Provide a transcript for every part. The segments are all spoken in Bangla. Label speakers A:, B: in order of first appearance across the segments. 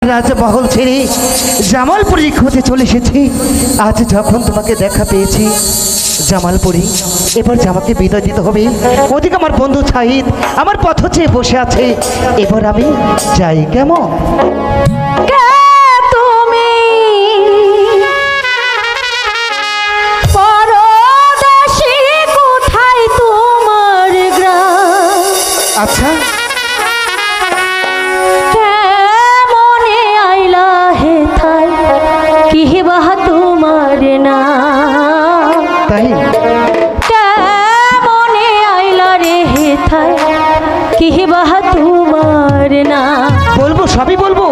A: রাজমহল ছেড়ে জামালপুরী খোঁজে চলে এসেছি। আজ যখন তোমাকে দেখা পেয়েছি জামালপুরী, এবার জামাকে বিদায় দিতে হবে। ওদিকে আমার বন্ধু ছাহিদ আমার পথ চেয়ে বসে আছে। এবার আমি যাই কেমন? আচ্ছা তাই
B: মনে আইলা রে হেথায় কি বাহা তোমার না
A: বলবো, সবই বলবো।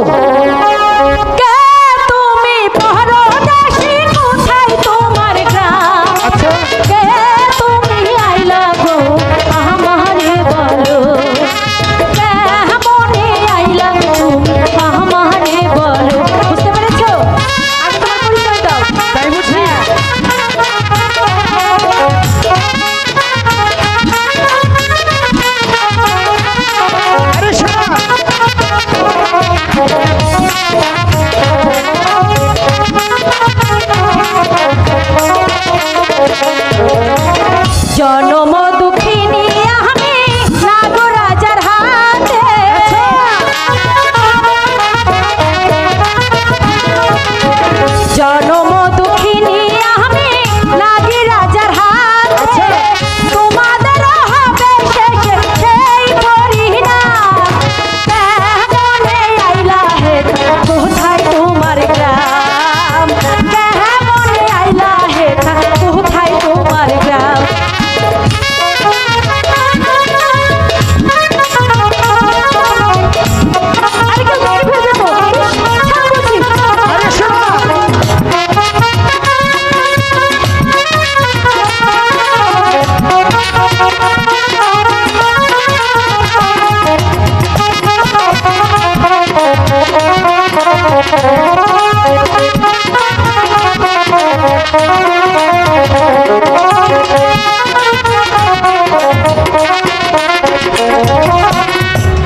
B: তুমি পরদেশী কোথায় তোমার গ্রাম?
A: আচ্ছা
B: কে তুমি আইলা গো আমারে বলো, কে মনে আইলা গো আমারে বলো। বুঝতে পেরেছো? আগে তোমার পরিচয় দাও।
A: তাই বুঝি? আরে শোনা,
B: জনম দুঃখিনী আমি নাগো রাজার হাতে, জনম দুঃখিনী আমি নাগি রাজার হাতে। তোমাদের হবে শেষে সেই পরিণা, কেমনে আইলা হে কোথায় তোমার গ্রাম? কেমনে আইলা হে কোথায় তোমার গ্রাম?
A: আরে শোনা,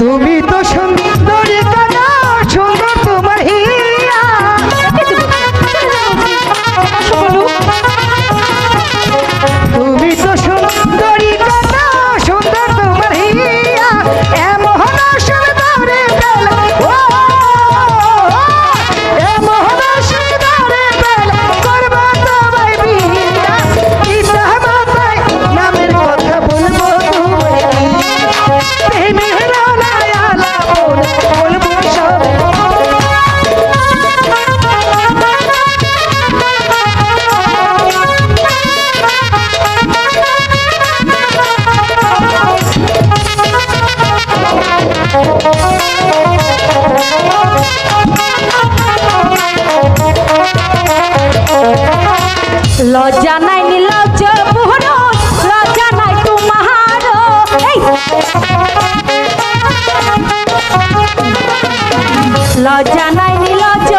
A: তুমি তো সুন্দরী কানা, সুন্দর তোমার হিয়া। তুমি তো সুন্দরী কানা, সুন্দর তোমার হিয়া। এমন সুন্দরে বেল, ও এমন সুন্দরে বেল করবা তোমায় বিনা। পিতা মাতায় নামের কথা বলবো তোমায় কি? প্রেমের রানায় আলাপন বলবো সব।
B: লজ্জা নাই নিলজ্জ পুরুষ, লজ্জা নাই তোমার। লজ্জা নাই নিলজ্জ